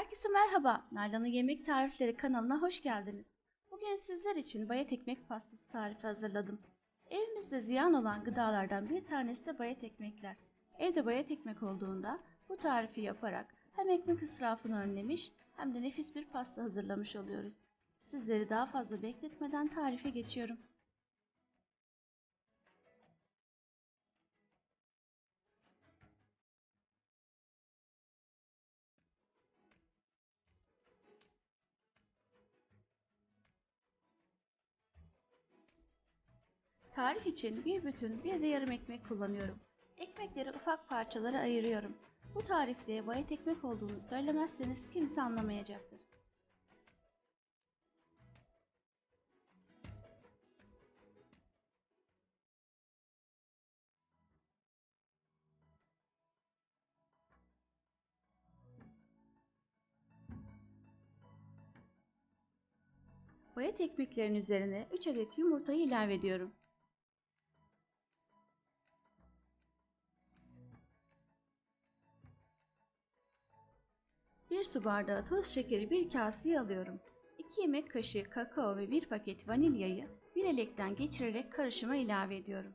Herkese merhaba. Nalan'ın Yemek Tarifleri kanalına hoş geldiniz. Bugün sizler için bayat ekmek pastası tarifi hazırladım. Evimizde ziyan olan gıdalardan bir tanesi de bayat ekmekler. Evde bayat ekmek olduğunda bu tarifi yaparak hem ekmek israfını önlemiş hem de nefis bir pasta hazırlamış oluyoruz. Sizleri daha fazla bekletmeden tarife geçiyorum. Tarif için bir bütün bir de yarım ekmek kullanıyorum. Ekmekleri ufak parçalara ayırıyorum. Bu tarifte bayat ekmek olduğunu söylemezseniz kimse anlamayacaktır. Bayat ekmeklerin üzerine 3 adet yumurtayı ilave ediyorum. Bir su bardağı toz şekeri bir kaseye alıyorum. 2 yemek kaşığı kakao ve 1 paket vanilyayı bir elekten geçirerek karışıma ilave ediyorum.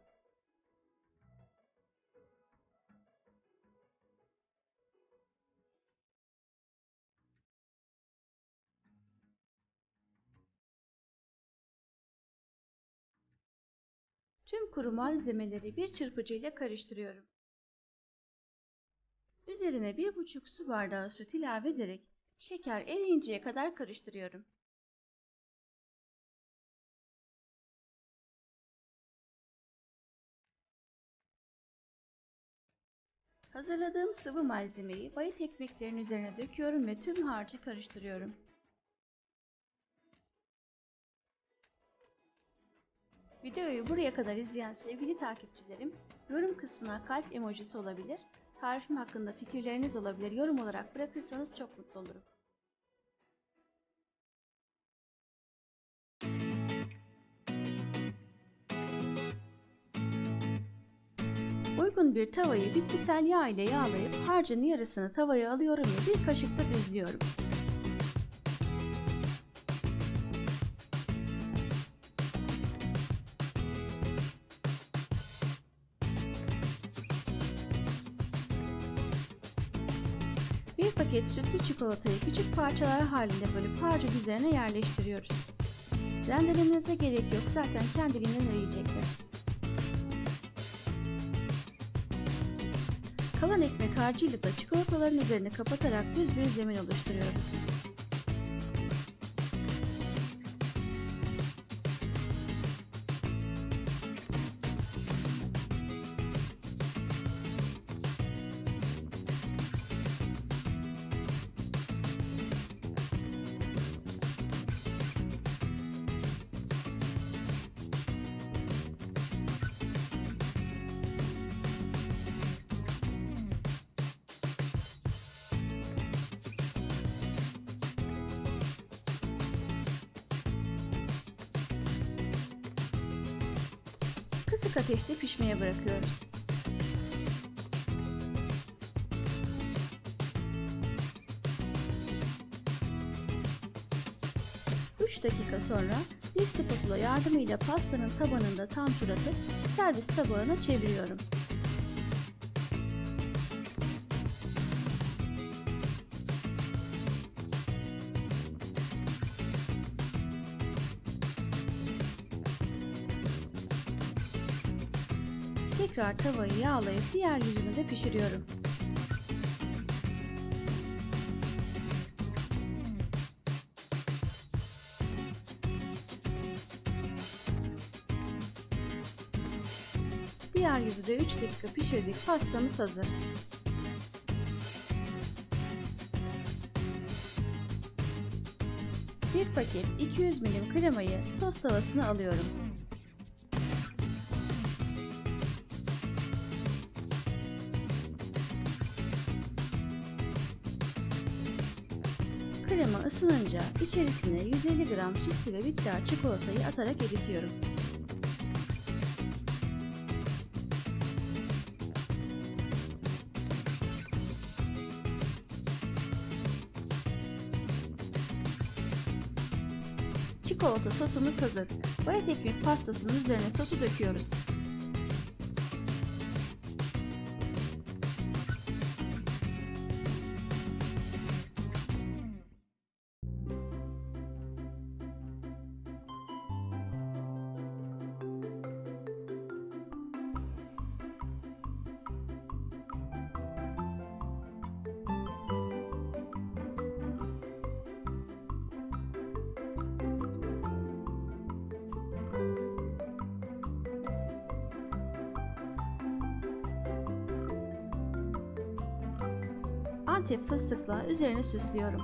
Tüm kuru malzemeleri bir çırpıcıyla karıştırıyorum. Üzerine 1,5 su bardağı süt ilave ederek şeker eriyinceye kadar karıştırıyorum. Hazırladığım sıvı malzemeyi bayat ekmeklerin üzerine döküyorum ve tüm harcı karıştırıyorum. Videoyu buraya kadar izleyen sevgili takipçilerim, yorum kısmına kalp emojisi olabilir, tarifim hakkında fikirleriniz olabilir, yorum olarak bırakırsanız çok mutlu olurum. Uygun bir tavayı bitkisel yağ ile yağlayıp harcın yarısını tavaya alıyorum ve bir kaşıkla düzlüyorum. Bir paket sütlü çikolatayı küçük parçalar halinde bölüp harcın üzerine yerleştiriyoruz. Rendelemenize gerek yok, zaten kendiliğinden eriyecektir. Kalan ekmek harcıyla da çikolataların üzerini kapatarak düz bir zemin oluşturuyoruz. Kısık ateşte pişmeye bırakıyoruz. Üç dakika sonra bir spatula yardımıyla pastanın tabanında tam tur atıp servis tabağına çeviriyorum. Tekrar tavayı yağlayıp diğer yüzünü de pişiriyorum. Diğer yüzü de 3 dakika pişirdik. Pastamız hazır. Bir paket 200 ml kremayı sos tavasına alıyorum. Krema ısınınca içerisine 150 gram sütlü ve bitter çikolatayı atarak eritiyorum. Çikolata sosumuz hazır. Bayat ekmek pastasının üzerine sosu döküyoruz. Antep fıstıkla üzerine süslüyorum.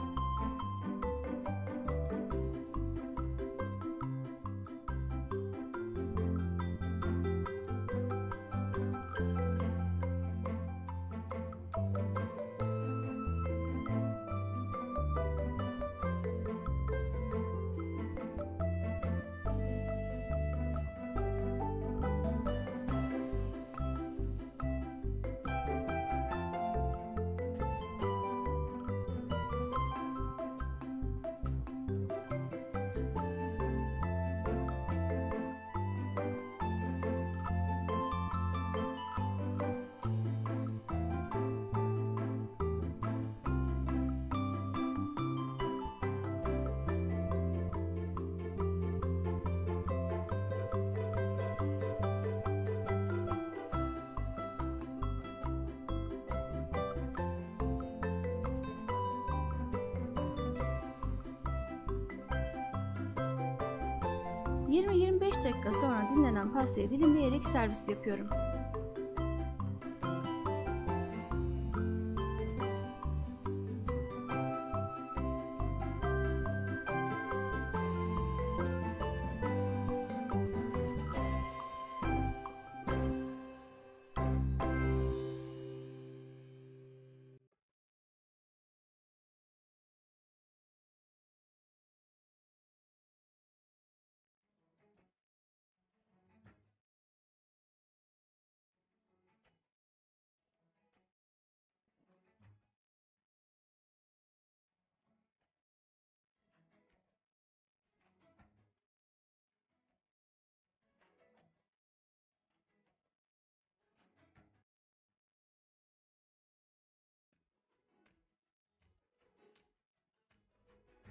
...20-25 dakika sonra dinlenen pastayı dilimleyerek servis yapıyorum.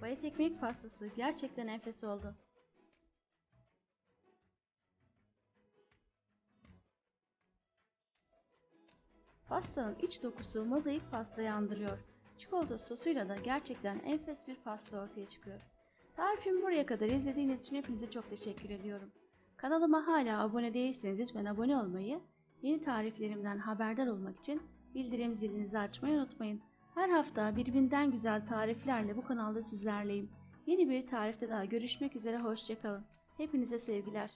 Bayat ekmek pastası gerçekten enfes oldu. Pastanın iç dokusu mozaik pastayı andırıyor. Çikolata sosuyla da gerçekten enfes bir pasta ortaya çıkıyor. Tarifimi buraya kadar izlediğiniz için hepinize çok teşekkür ediyorum. Kanalıma hala abone değilseniz lütfen abone olmayı, yeni tariflerimden haberdar olmak için bildirim zilinizi açmayı unutmayın. Her hafta birbirinden güzel tariflerle bu kanalda sizlerleyim. Yeni bir tarifte daha görüşmek üzere, hoşça kalın. Hepinize sevgiler.